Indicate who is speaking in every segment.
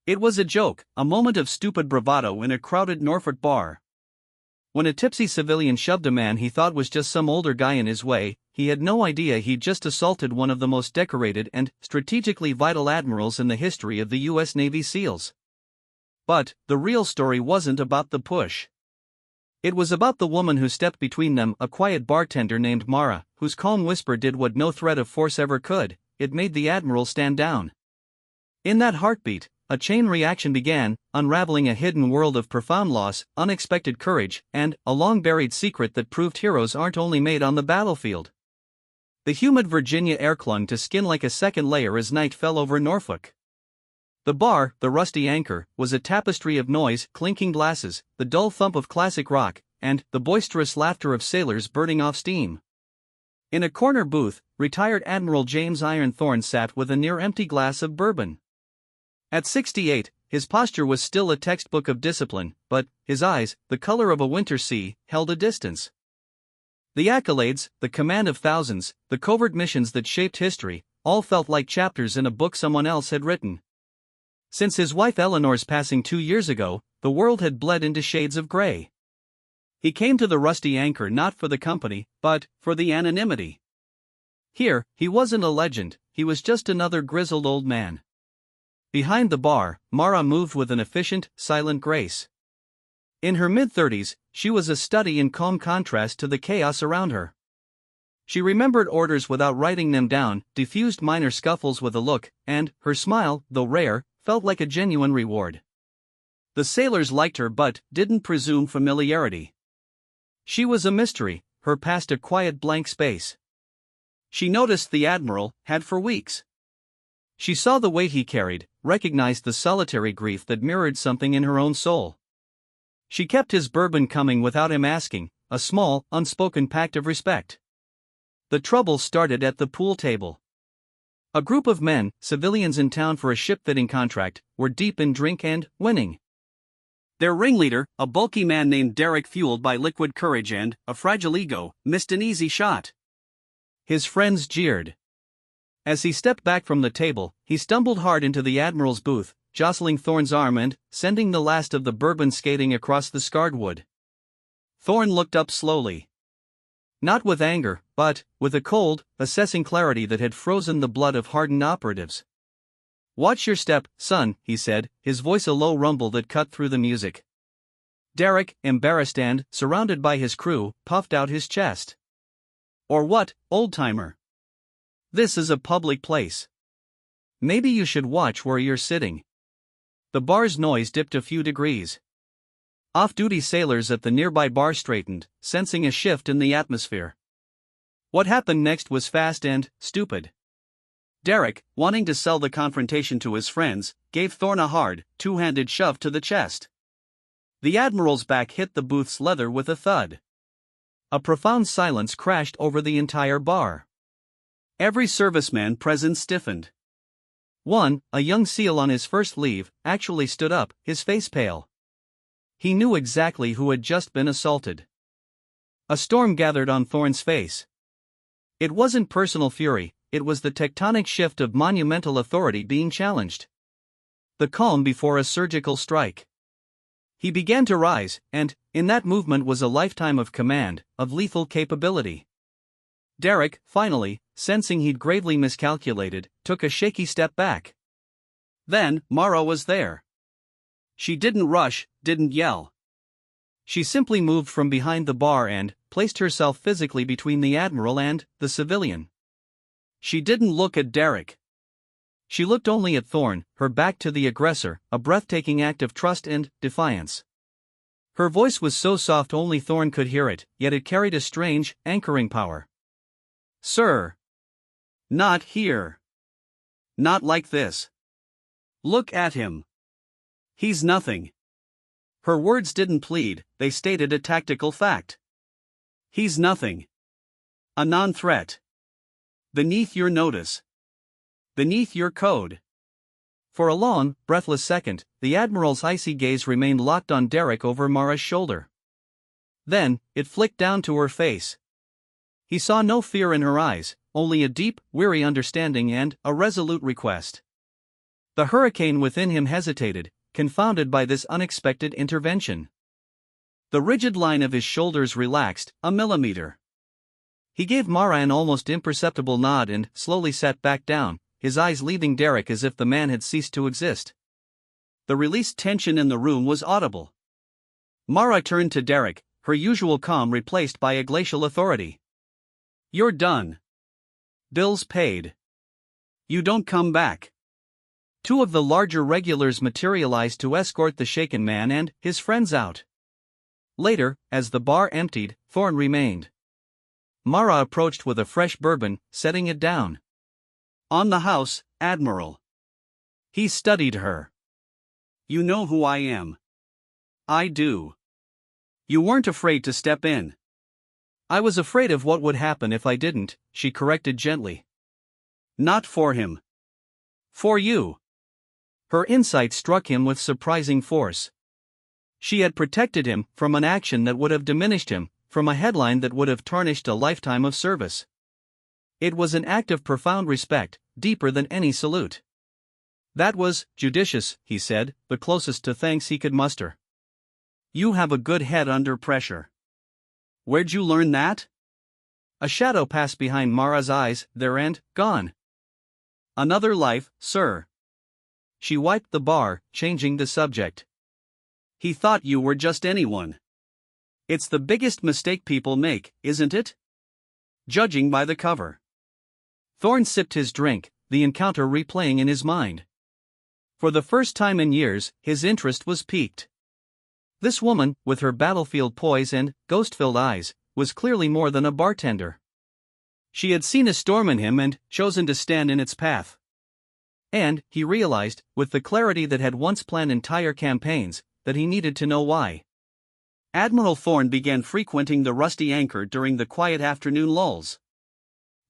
Speaker 1: It was a joke, a moment of stupid bravado in a crowded Norfolk bar. When a tipsy civilian shoved a man he thought was just some older guy in his way, he had no idea he'd just assaulted one of the most decorated and strategically vital admirals in the history of the U.S. Navy SEALs. But the real story wasn't about the push. It was about the woman who stepped between them, a quiet bartender named Mara, whose calm whisper did what no threat of force ever could. It made the Admiral stand down. In that heartbeat, a chain reaction began, unraveling a hidden world of profound loss, unexpected courage, and a long-buried secret that proved heroes aren't only made on the battlefield. The humid Virginia air clung to skin like a second layer as night fell over Norfolk. The bar, the rusty anchor, was a tapestry of noise, clinking glasses, the dull thump of classic rock, and the boisterous laughter of sailors burning off steam. In a corner booth, retired Admiral James Iron Thorne sat with a near-empty glass of bourbon. At 68, his posture was still a textbook of discipline, but his eyes, the color of a winter sea, held a distance. The accolades, the command of thousands, the covert missions that shaped history, all felt like chapters in a book someone else had written. Since his wife Eleanor's passing 2 years ago, the world had bled into shades of gray. He came to the rusty anchor not for the company, but for the anonymity. Here, he wasn't a legend, he was just another grizzled old man. Behind the bar, Mara moved with an efficient, silent grace. In her mid-30s, she was a study in calm contrast to the chaos around her. She remembered orders without writing them down, diffused minor scuffles with a look, and her smile, though rare, felt like a genuine reward. The sailors liked her but didn't presume familiarity. She was a mystery, her past a quiet blank space. She noticed the Admiral had for weeks. She saw the weight he carried, recognized the solitary grief that mirrored something in her own soul. She kept his bourbon coming without him asking, a small, unspoken pact of respect. The trouble started at the pool table. A group of men, civilians in town for a shipfitting contract, were deep in drink and winning. Their ringleader, a bulky man named Derek, fueled by liquid courage and a fragile ego, missed an easy shot. His friends jeered. As he stepped back from the table, he stumbled hard into the Admiral's booth, jostling Thorne's arm and sending the last of the bourbon skating across the scarred wood. Thorne looked up slowly. Not with anger, but with a cold, assessing clarity that had frozen the blood of hardened operatives. "Watch your step, son," he said, his voice a low rumble that cut through the music. Derek, embarrassed and surrounded by his crew, puffed out his chest. "Or what, old-timer? This is a public place. Maybe you should watch where you're sitting." The bar's noise dipped a few degrees. Off-duty sailors at the nearby bar straightened, sensing a shift in the atmosphere. What happened next was fast and stupid. Derek, wanting to sell the confrontation to his friends, gave Thorne a hard, two-handed shove to the chest. The Admiral's back hit the booth's leather with a thud. A profound silence crashed over the entire bar. Every serviceman present stiffened. One, a young SEAL on his first leave, actually stood up, his face pale. He knew exactly who had just been assaulted. A storm gathered on Thorne's face. It wasn't personal fury, it was the tectonic shift of monumental authority being challenged. The calm before a surgical strike. He began to rise, and, in that movement was a lifetime of command, of lethal capability. Derek, finally, sensing he'd gravely miscalculated, took a shaky step back. Then, Mara was there. She didn't rush, didn't yell. She simply moved from behind the bar and placed herself physically between the Admiral and the civilian. She didn't look at Derek. She looked only at Thorne, her back to the aggressor, a breathtaking act of trust and defiance. Her voice was so soft only Thorne could hear it, yet it carried a strange, anchoring power. "Sir. Not here. Not like this. Look at him. He's nothing." Her words didn't plead, they stated a tactical fact. "He's nothing. A non-threat. Beneath your notice. Beneath your code." For a long, breathless second, the Admiral's icy gaze remained locked on Derek over Mara's shoulder. Then, it flicked down to her face. He saw no fear in her eyes, only a deep, weary understanding and a resolute request. The hurricane within him hesitated, confounded by this unexpected intervention. The rigid line of his shoulders relaxed a millimeter. He gave Mara an almost imperceptible nod and slowly sat back down, his eyes leaving Derek as if the man had ceased to exist. The released tension in the room was audible. Mara turned to Derek, her usual calm replaced by a glacial authority. "You're done. Bills paid. You don't come back." Two of the larger regulars materialized to escort the shaken man and his friends out. Later, as the bar emptied, Thorne remained. Mara approached with a fresh bourbon, setting it down. "On the house, Admiral." He studied her. "You know who I am." "I do." "You weren't afraid to step in." "I was afraid of what would happen if I didn't," she corrected gently. "Not for him. For you." Her insight struck him with surprising force. She had protected him from an action that would have diminished him, from a headline that would have tarnished a lifetime of service. It was an act of profound respect, deeper than any salute. "That was judicious," he said, the closest to thanks he could muster. "You have a good head under pressure." "Where'd you learn that?" A shadow passed behind Mara's eyes, there and gone. "Another life, sir." She wiped the bar, changing the subject. "He thought you were just anyone. It's the biggest mistake people make, isn't it? Judging by the cover." Thorne sipped his drink, the encounter replaying in his mind. For the first time in years, his interest was piqued. This woman, with her battlefield poise and ghost-filled eyes, was clearly more than a bartender. She had seen a storm in him and chosen to stand in its path. And, he realized, with the clarity that had once planned entire campaigns, that he needed to know why. Admiral Thorne began frequenting the Rusty Anchor during the quiet afternoon lulls.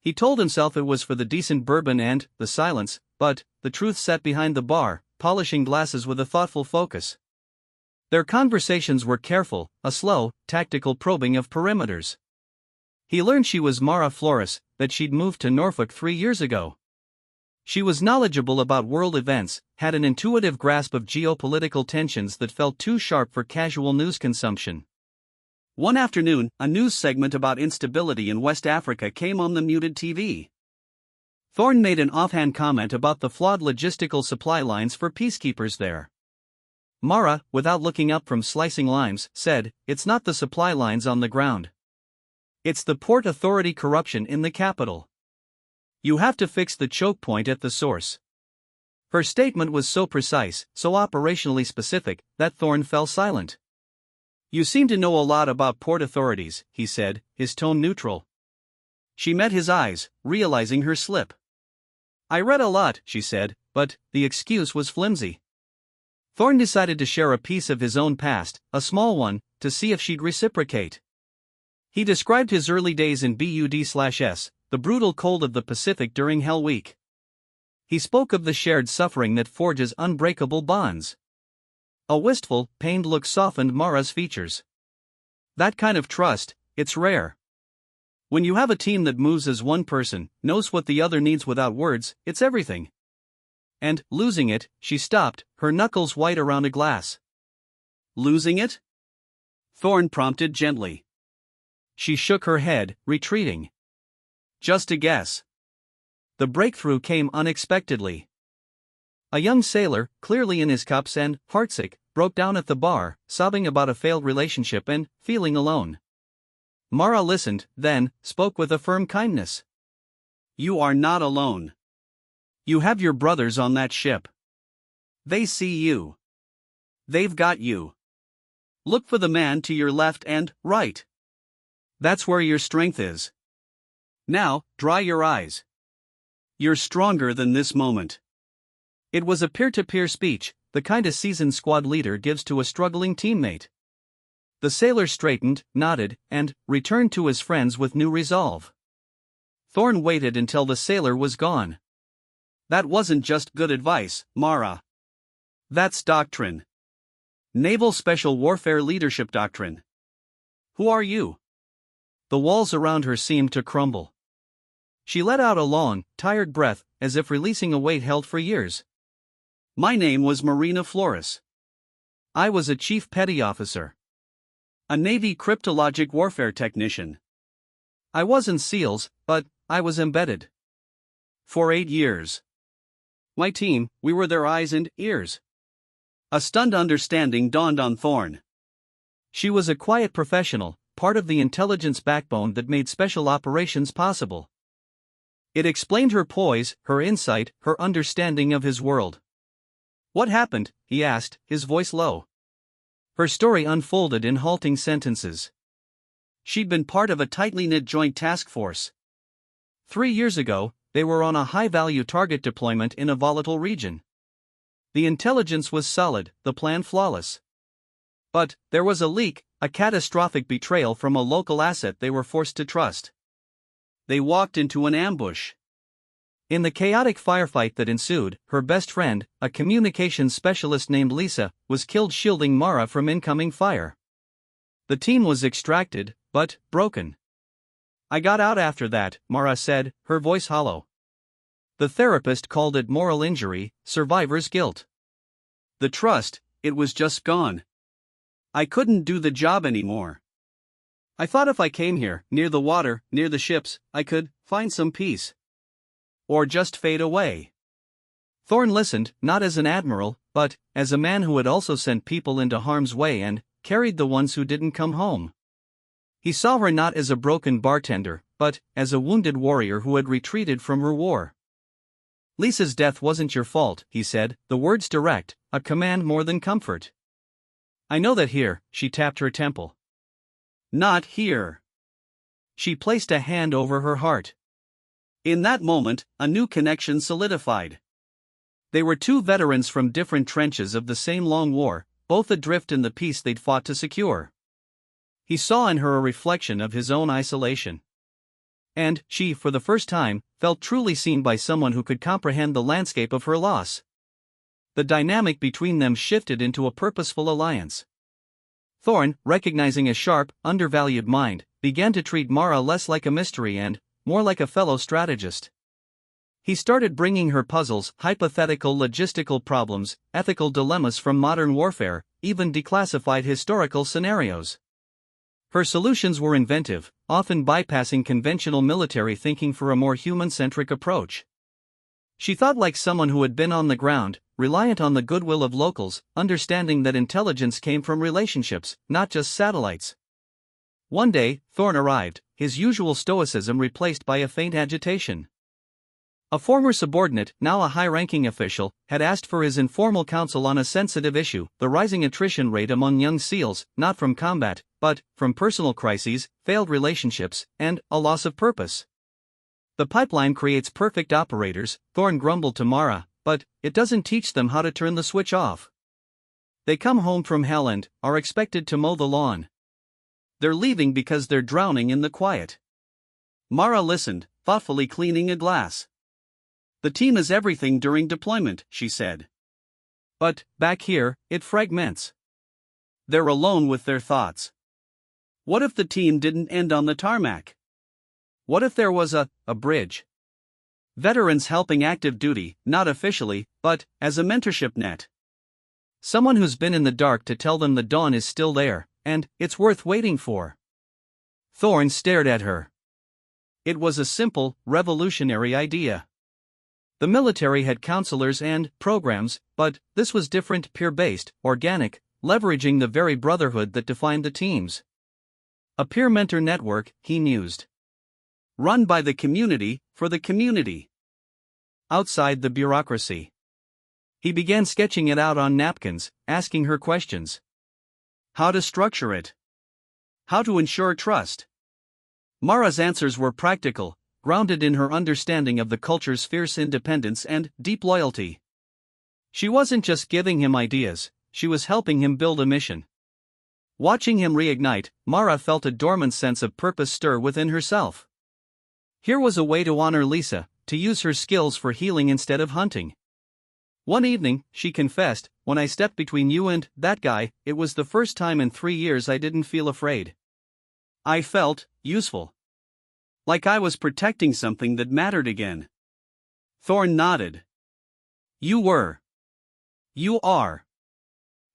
Speaker 1: He told himself it was for the decent bourbon and the silence, but the truth sat behind the bar, polishing glasses with a thoughtful focus. Their conversations were careful, a slow, tactical probing of perimeters. He learned she was Mara Flores, that she'd moved to Norfolk 3 years ago. She was knowledgeable about world events, had an intuitive grasp of geopolitical tensions that felt too sharp for casual news consumption. One afternoon, a news segment about instability in West Africa came on the muted TV. Thorne made an offhand comment about the flawed logistical supply lines for peacekeepers there. Mara, without looking up from slicing limes, said, "It's not the supply lines on the ground. It's the port authority corruption in the capital. You have to fix the choke point at the source." Her statement was so precise, so operationally specific, that Thorne fell silent. "You seem to know a lot about port authorities," he said, his tone neutral. She met his eyes, realizing her slip. "I read a lot," she said, but the excuse was flimsy. Thorne decided to share a piece of his own past, a small one, to see if she'd reciprocate. He described his early days in BUD/S, the brutal cold of the Pacific during Hell Week. He spoke of the shared suffering that forges unbreakable bonds. A wistful, pained look softened Mara's features. "That kind of trust, it's rare. When you have a team that moves as one person, knows what the other needs without words, it's everything." And, losing it, she stopped, her knuckles white around a glass. "Losing it?" Thorne prompted gently. She shook her head, retreating. "Just a guess." The breakthrough came unexpectedly. A young sailor, clearly in his cups and heartsick, broke down at the bar, sobbing about a failed relationship and feeling alone. Mara listened, then spoke with a firm kindness. "You are not alone. You have your brothers on that ship. They see you. They've got you. Look for the man to your left and right. That's where your strength is. Now, dry your eyes. You're stronger than this moment." It was a peer-to-peer speech, the kind a seasoned squad leader gives to a struggling teammate. The sailor straightened, nodded, and returned to his friends with new resolve. Thorne waited until the sailor was gone. "That wasn't just good advice, Mara. That's doctrine. Naval Special Warfare Leadership Doctrine. Who are you?" The walls around her seemed to crumble. She let out a long, tired breath, as if releasing a weight held for years. My name was Marina Flores. I was a chief petty officer. A Navy cryptologic warfare technician. I wasn't SEALs, but I was embedded. For 8 years. My team, we were their eyes and ears. A stunned understanding dawned on Thorne. She was a quiet professional, part of the intelligence backbone that made special operations possible. It explained her poise, her insight, her understanding of his world. What happened? He asked, his voice low. Her story unfolded in halting sentences. She'd been part of a tightly knit joint task force. 3 years ago, they were on a high-value target deployment in a volatile region. The intelligence was solid, the plan flawless. But there was a leak, a catastrophic betrayal from a local asset they were forced to trust. They walked into an ambush. In the chaotic firefight that ensued, her best friend, a communications specialist named Lisa, was killed shielding Mara from incoming fire. The team was extracted, but broken. I got out after that, Mara said, her voice hollow. The therapist called it moral injury, survivor's guilt. The trust, it was just gone. I couldn't do the job anymore. I thought if I came here, near the water, near the ships, I could find some peace. Or just fade away. Thorne listened, not as an admiral, but as a man who had also sent people into harm's way and carried the ones who didn't come home. He saw her not as a broken bartender, but as a wounded warrior who had retreated from her war. Lisa's death wasn't your fault, he said, the words direct, a command more than comfort. I know that here, she tapped her temple. Not here. She placed a hand over her heart. In that moment, a new connection solidified. They were two veterans from different trenches of the same long war, both adrift in the peace they'd fought to secure. He saw in her a reflection of his own isolation. And she, for the first time, felt truly seen by someone who could comprehend the landscape of her loss. The dynamic between them shifted into a purposeful alliance. Thorne, recognizing a sharp, undervalued mind, began to treat Mara less like a mystery and more like a fellow strategist. He started bringing her puzzles, hypothetical logistical problems, ethical dilemmas from modern warfare, even declassified historical scenarios. Her solutions were inventive, often bypassing conventional military thinking for a more human-centric approach. She thought like someone who had been on the ground, reliant on the goodwill of locals, understanding that intelligence came from relationships, not just satellites. One day, Thorne arrived, his usual stoicism replaced by a faint agitation. A former subordinate, now a high-ranking official, had asked for his informal counsel on a sensitive issue, the rising attrition rate among young SEALs, not from combat, but from personal crises, failed relationships, and a loss of purpose. The pipeline creates perfect operators, Thorne grumbled to Mara, but it doesn't teach them how to turn the switch off. They come home from hell and are expected to mow the lawn. They're leaving because they're drowning in the quiet. Mara listened, thoughtfully cleaning a glass. The team is everything during deployment, she said. But, back here, it fragments. They're alone with their thoughts. What if the team didn't end on the tarmac? What if there was a bridge? Veterans helping active duty, not officially, but as a mentorship net. Someone who's been in the dark to tell them the dawn is still there, and it's worth waiting for. Thorne stared at her. It was a simple, revolutionary idea. The military had counselors and programs, but this was different, peer-based, organic, leveraging the very brotherhood that defined the teams. A peer mentor network, he mused. Run by the community, for the community. Outside the bureaucracy. He began sketching it out on napkins, asking her questions. How to structure it. How to ensure trust. Mara's answers were practical, grounded in her understanding of the culture's fierce independence and deep loyalty. She wasn't just giving him ideas, she was helping him build a mission. Watching him reignite, Mara felt a dormant sense of purpose stir within herself. Here was a way to honor Lisa, to use her skills for healing instead of hunting. One evening, she confessed, when I stepped between you and that guy, it was the first time in 3 years I didn't feel afraid. I felt useful. Like I was protecting something that mattered again. Thorne nodded. You were. You are.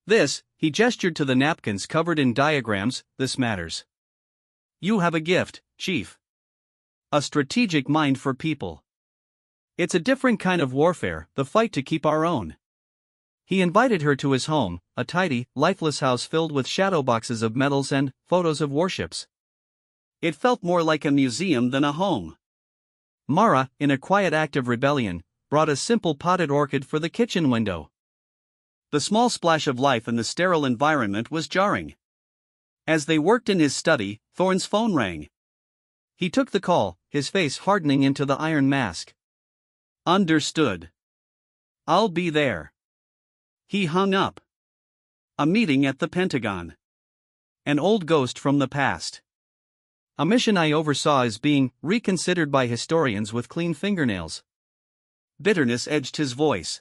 Speaker 1: He gestured to the napkins covered in diagrams, this matters. You have a gift, Chief. A strategic mind for people. It's a different kind of warfare, the fight to keep our own. He invited her to his home, a tidy, lifeless house filled with shadow boxes of medals and photos of warships. It felt more like a museum than a home. Mara, in a quiet act of rebellion, brought a simple potted orchid for the kitchen window. The small splash of life in the sterile environment was jarring. As they worked in his study, Thorne's phone rang. He took the call, his face hardening into the iron mask. Understood. I'll be there. He hung up. A meeting at the Pentagon. An old ghost from the past. A mission I oversaw is being reconsidered by historians with clean fingernails. Bitterness edged his voice.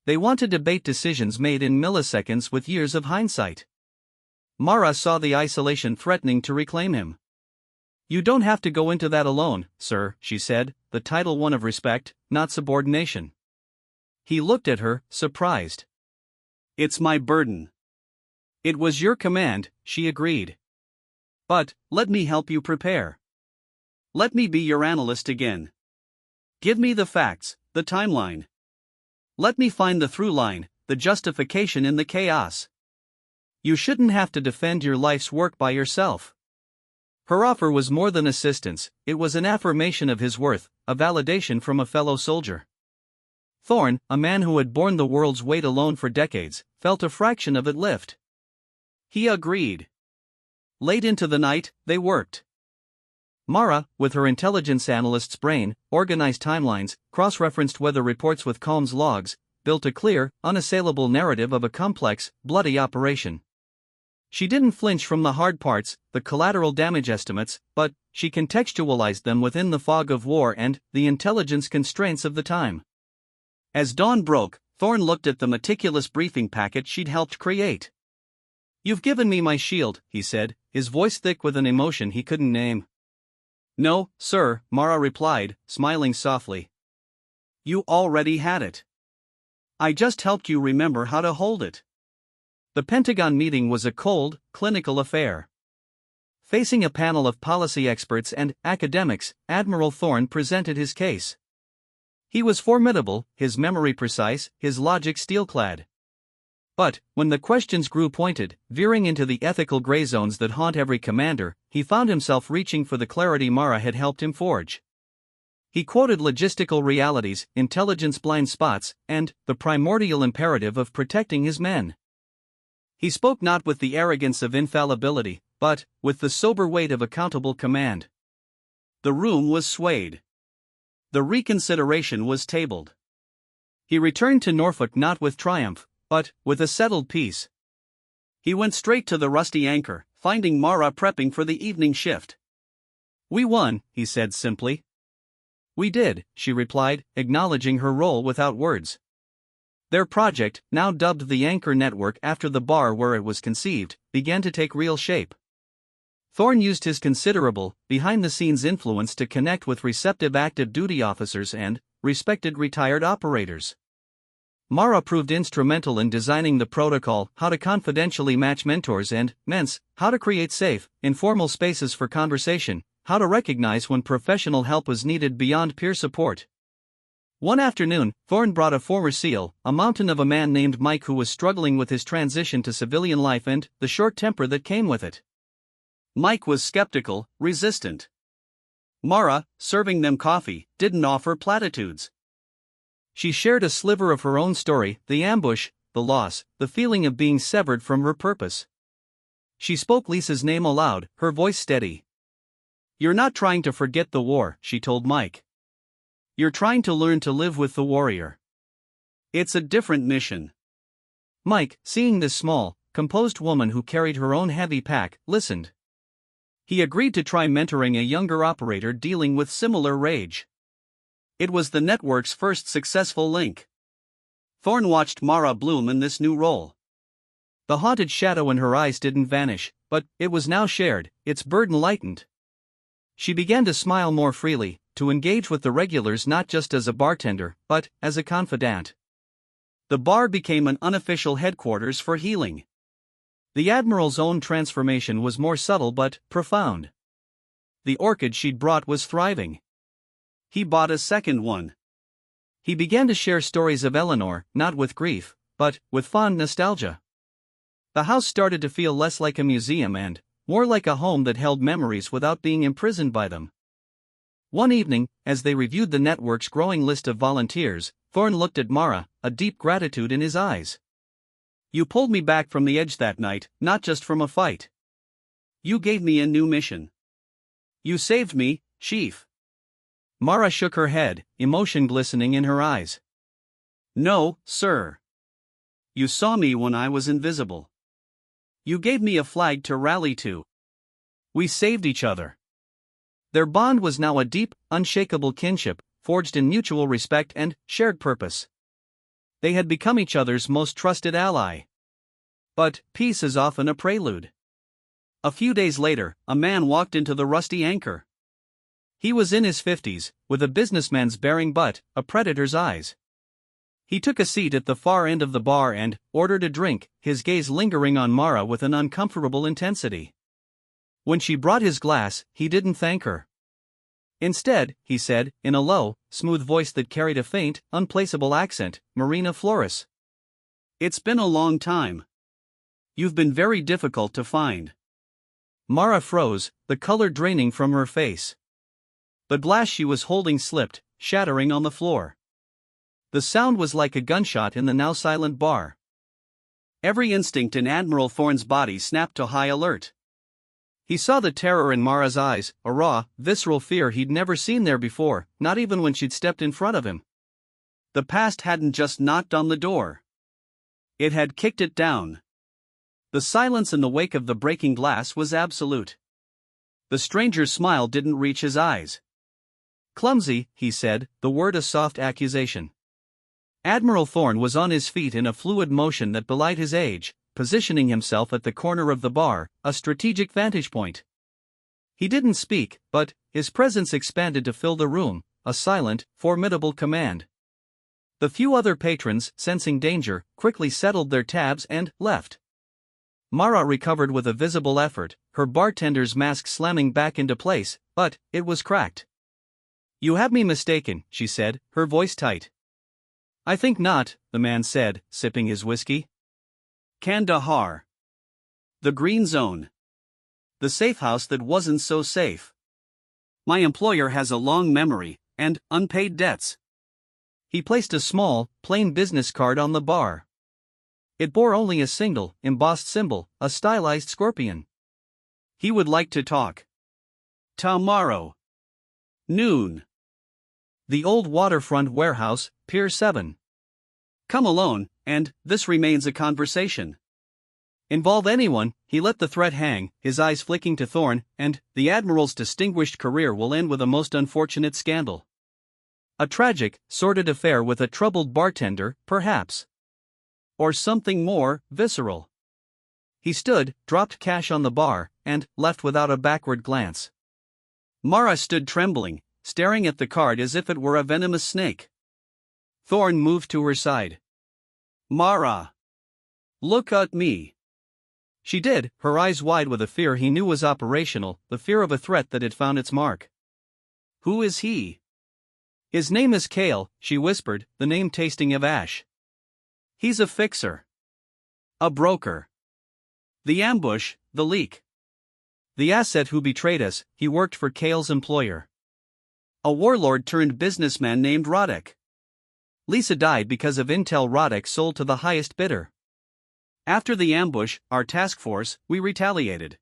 Speaker 1: They want to debate decisions made in milliseconds with years of hindsight. Mara saw the isolation threatening to reclaim him. You don't have to go into that alone, sir, she said, the title one of respect, not subordination. He looked at her, surprised. It's my burden. It was your command, she agreed. But, let me help you prepare. Let me be your analyst again. Give me the facts, the timeline. Let me find the through line, the justification in the chaos. You shouldn't have to defend your life's work by yourself. Her offer was more than assistance, it was an affirmation of his worth, a validation from a fellow soldier. Thorne, a man who had borne the world's weight alone for decades, felt a fraction of it lift. He agreed. Late into the night, they worked. Mara, with her intelligence analyst's brain, organized timelines, cross-referenced weather reports with Combs logs, built a clear, unassailable narrative of a complex, bloody operation. She didn't flinch from the hard parts, the collateral damage estimates, but she contextualized them within the fog of war and the intelligence constraints of the time. As dawn broke, Thorne looked at the meticulous briefing packet she'd helped create. You've given me my shield, he said, his voice thick with an emotion he couldn't name. No, sir, Mara replied, smiling softly. You already had it. I just helped you remember how to hold it. The Pentagon meeting was a cold, clinical affair. Facing a panel of policy experts and academics, Admiral Thorne presented his case. He was formidable, his memory precise, his logic steel-clad. But, when the questions grew pointed, veering into the ethical gray zones that haunt every commander, he found himself reaching for the clarity Mara had helped him forge. He quoted logistical realities, intelligence blind spots, and the primordial imperative of protecting his men. He spoke not with the arrogance of infallibility, but with the sober weight of accountable command. The room was swayed. The reconsideration was tabled. He returned to Norfolk not with triumph, but with a settled peace. He went straight to the rusty anchor, finding Mara prepping for the evening shift. We won, he said simply. We did, she replied, acknowledging her role without words. Their project, now dubbed the Anchor Network after the bar where it was conceived, began to take real shape. Thorne used his considerable, behind-the-scenes influence to connect with receptive active duty officers and respected retired operators. Mara proved instrumental in designing the protocol, how to confidentially match mentors and ments, how to create safe, informal spaces for conversation, how to recognize when professional help was needed beyond peer support. One afternoon, Thorne brought a former SEAL, a mountain of a man named Mike who was struggling with his transition to civilian life and the short temper that came with it. Mike was skeptical, resistant. Mara, serving them coffee, didn't offer platitudes. She shared a sliver of her own story, the ambush, the loss, the feeling of being severed from her purpose. She spoke Lisa's name aloud, her voice steady. You're not trying to forget the war, she told Mike. You're trying to learn to live with the warrior. It's a different mission. Mike, seeing this small, composed woman who carried her own heavy pack, listened. He agreed to try mentoring a younger operator dealing with similar rage. It was the network's first successful link. Thorne watched Mara bloom in this new role. The haunted shadow in her eyes didn't vanish, but it was now shared, its burden lightened. She began to smile more freely, to engage with the regulars not just as a bartender, but as a confidant. The bar became an unofficial headquarters for healing. The Admiral's own transformation was more subtle but profound. The orchid she'd brought was thriving. He bought a second one. He began to share stories of Eleanor, not with grief, but with fond nostalgia. The house started to feel less like a museum and more like a home that held memories without being imprisoned by them. One evening, as they reviewed the network's growing list of volunteers, Thorne looked at Mara, a deep gratitude in his eyes. "You pulled me back from the edge that night, not just from a fight. You gave me a new mission. You saved me, Chief." Mara shook her head, emotion glistening in her eyes. "No, sir. You saw me when I was invisible. You gave me a flag to rally to. We saved each other." Their bond was now a deep, unshakable kinship, forged in mutual respect and shared purpose. They had become each other's most trusted ally. But peace is often a prelude. A few days later, a man walked into the Rusty Anchor. He was in his 50s, with a businessman's bearing but a predator's eyes. He took a seat at the far end of the bar and ordered a drink, his gaze lingering on Mara with an uncomfortable intensity. When she brought his glass, he didn't thank her. Instead, he said, in a low, smooth voice that carried a faint, unplaceable accent, "Marina Flores. It's been a long time. You've been very difficult to find." Mara froze, the color draining from her face. The glass she was holding slipped, shattering on the floor. The sound was like a gunshot in the now silent bar. Every instinct in Admiral Thorne's body snapped to high alert. He saw the terror in Mara's eyes, a raw, visceral fear he'd never seen there before, not even when she'd stepped in front of him. The past hadn't just knocked on the door. It had kicked it down. The silence in the wake of the breaking glass was absolute. The stranger's smile didn't reach his eyes. "Clumsy," he said, the word a soft accusation. Admiral Thorne was on his feet in a fluid motion that belied his age, positioning himself at the corner of the bar, a strategic vantage point. He didn't speak, but his presence expanded to fill the room, a silent, formidable command. The few other patrons, sensing danger, quickly settled their tabs and left. Mara recovered with a visible effort, her bartender's mask slamming back into place, but it was cracked. "You have me mistaken," she said, her voice tight. "I think not," the man said, sipping his whiskey. "Kandahar. The Green Zone. The safe house that wasn't so safe. My employer has a long memory, and unpaid debts." He placed a small, plain business card on the bar. It bore only a single, embossed symbol, a stylized scorpion. "He would like to talk. Tomorrow. Noon. The old waterfront warehouse, Pier 7. Come alone, and this remains a conversation. Involve anyone," he let the threat hang, his eyes flicking to Thorne, "and the Admiral's distinguished career will end with a most unfortunate scandal. A tragic, sordid affair with a troubled bartender, perhaps. Or something more visceral." He stood, dropped cash on the bar, and left without a backward glance. Mara stood trembling, staring at the card as if it were a venomous snake. Thorne moved to her side. "Mara. Look at me." She did, her eyes wide with a fear he knew was operational, the fear of a threat that had found its mark. "Who is he?" "His name is Kale," she whispered, the name tasting of ash. "He's a fixer. A broker. The ambush, the leak. The asset who betrayed us, he worked for Kale's employer. A warlord turned businessman named Roddick. Lisa died because of intel Roddick sold to the highest bidder. After the ambush, our task force, we retaliated.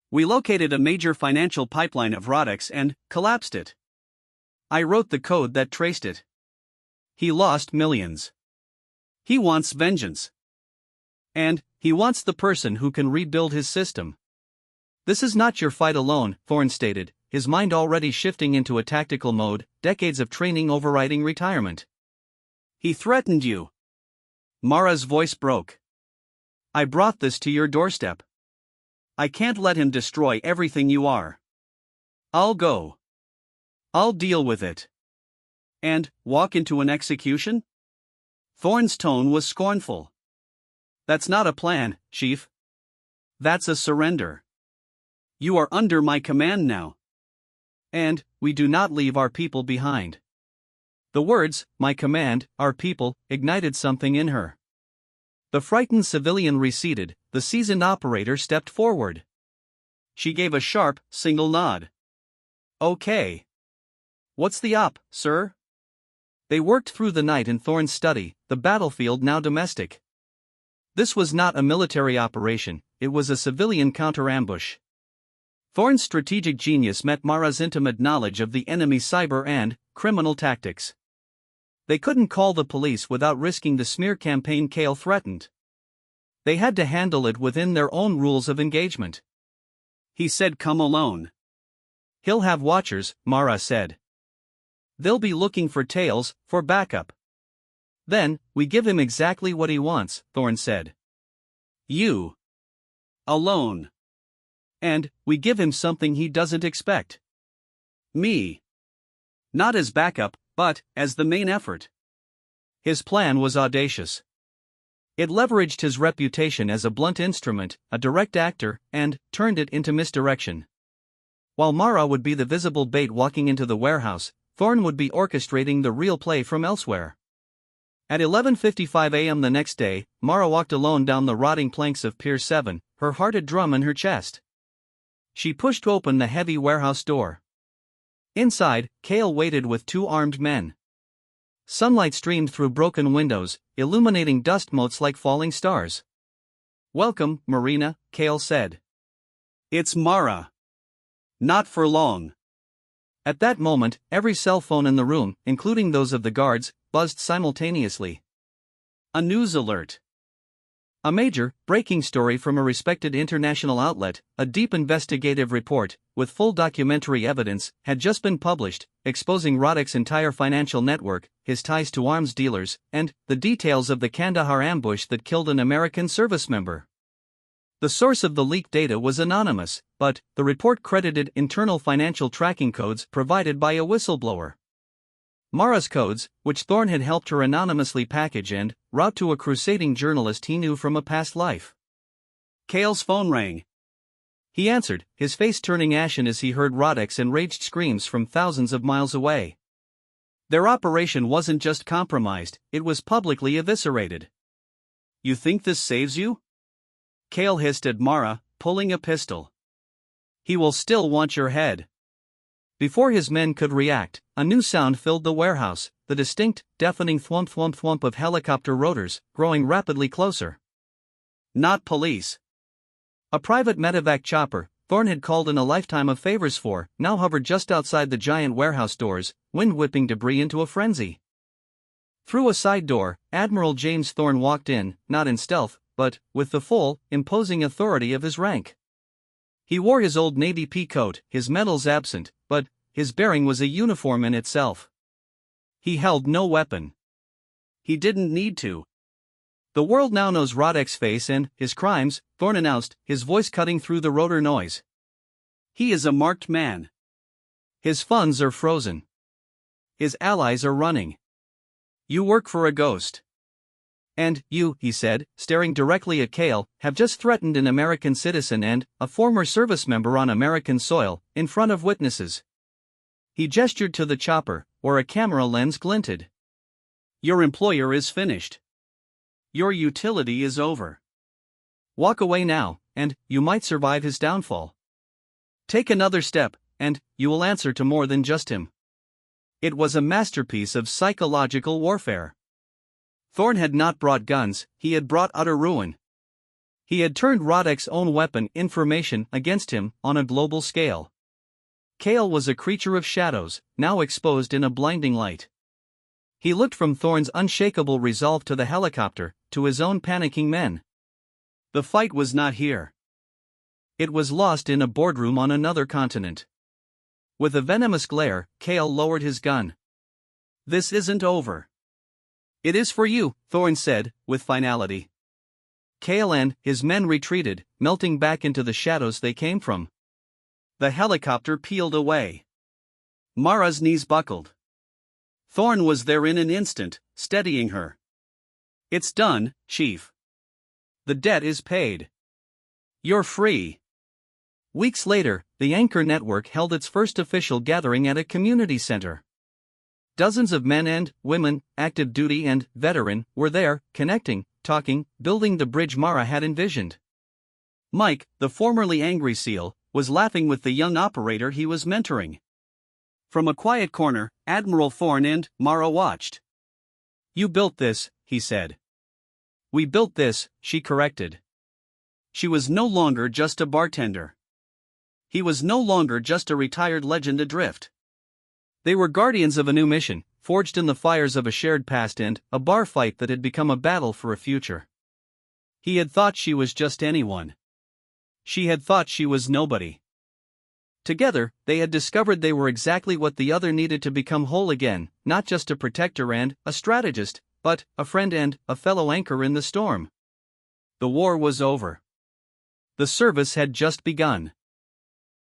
Speaker 1: We located a major financial pipeline of Roddick's and collapsed it. I wrote the code that traced it. He lost millions. He wants vengeance. And he wants the person who can rebuild his system." "This is not your fight alone," Thorne stated, his mind already shifting into a tactical mode, decades of training overriding retirement. "He threatened you." Mara's voice broke. "I brought this to your doorstep. I can't let him destroy everything you are. I'll go. I'll deal with it." "And walk into an execution?" Thorne's tone was scornful. That's not a plan, Chief. That's a surrender. You are under my command now. And, we do not leave our people behind. The words, my command, our people, ignited something in her. The frightened civilian receded, the seasoned operator stepped forward. She gave a sharp, single nod. Okay. What's the op, sir? They worked through the night in Thorne's study, the battlefield now domestic. This was not a military operation, it was a civilian counter-ambush. Thorne's strategic genius met Mara's intimate knowledge of the enemy's cyber and criminal tactics. They couldn't call the police without risking the smear campaign Kale threatened. They had to handle it within their own rules of engagement. He said come alone. He'll have watchers, Mara said. They'll be looking for tails, for backup. Then, we give him exactly what he wants, Thorne said. You. Alone. And, we give him something he doesn't expect. Me. Not as backup, but as the main effort. His plan was audacious. It leveraged his reputation as a blunt instrument, a direct actor, and turned it into misdirection. While Mara would be the visible bait walking into the warehouse, Thorne would be orchestrating the real play from elsewhere. At 11:55 a.m. the next day, Mara walked alone down the rotting planks of Pier 7, her heart a drum in her chest. She pushed open the heavy warehouse door. Inside, Kale waited with two armed men. Sunlight streamed through broken windows, illuminating dust motes like falling stars. Welcome, Marina, Kale said. It's Mara. Not for long. At that moment, every cell phone in the room, including those of the guards, buzzed simultaneously. A news alert. A major, breaking story from a respected international outlet, a deep investigative report, with full documentary evidence, had just been published, exposing Roddick's entire financial network, his ties to arms dealers, and the details of the Kandahar ambush that killed an American service member. The source of the leaked data was anonymous, but the report credited internal financial tracking codes provided by a whistleblower. Mara's codes, which Thorne had helped her anonymously package and route to a crusading journalist he knew from a past life. Kale's phone rang. He answered, his face turning ashen as he heard Roddick's enraged screams from thousands of miles away. Their operation wasn't just compromised, it was publicly eviscerated. You think this saves you? Kale hissed at Mara, pulling a pistol. He will still want your head. Before his men could react, a new sound filled the warehouse, the distinct, deafening thwump thwump thwump of helicopter rotors, growing rapidly closer. Not police. A private medevac chopper, Thorne had called in a lifetime of favors for, now hovered just outside the giant warehouse doors, wind-whipping debris into a frenzy. Through a side door, Admiral James Thorne walked in, not in stealth, but with the full, imposing authority of his rank. He wore his old Navy pea coat, his medals absent, but his bearing was a uniform in itself. He held no weapon. He didn't need to. The world now knows Roddick's face and his crimes, Thorne announced, his voice cutting through the rotor noise. He is a marked man. His funds are frozen. His allies are running. You work for a ghost. And you, he said, staring directly at Kale, have just threatened an American citizen and a former service member on American soil, in front of witnesses. He gestured to the chopper, where a camera lens glinted. Your employer is finished. Your utility is over. Walk away now, and you might survive his downfall. Take another step, and you will answer to more than just him. It was a masterpiece of psychological warfare. Thorne had not brought guns, he had brought utter ruin. He had turned Roddick's own weapon, information, against him, on a global scale. Kale was a creature of shadows, now exposed in a blinding light. He looked from Thorne's unshakable resolve to the helicopter, to his own panicking men. The fight was not here. It was lost in a boardroom on another continent. With a venomous glare, Kale lowered his gun. This isn't over. It is for you, Thorne said, with finality. Kale and his men retreated, melting back into the shadows they came from. The helicopter peeled away. Mara's knees buckled. Thorne was there in an instant, steadying her. It's done, Chief. The debt is paid. You're free. Weeks later, the Anchor Network held its first official gathering at a community center. Dozens of men and women, active duty and veteran, were there, connecting, talking, building the bridge Mara had envisioned. Mike, the formerly angry SEAL, was laughing with the young operator he was mentoring. From a quiet corner, Admiral Thorne and Mara watched. "You built this," he said. "We built this," she corrected. She was no longer just a bartender. He was no longer just a retired legend adrift. They were guardians of a new mission, forged in the fires of a shared past and a bar fight that had become a battle for a future. He had thought she was just anyone. She had thought she was nobody. Together, they had discovered they were exactly what the other needed to become whole again, not just a protector and a strategist, but a friend and a fellow anchor in the storm. The war was over. The service had just begun.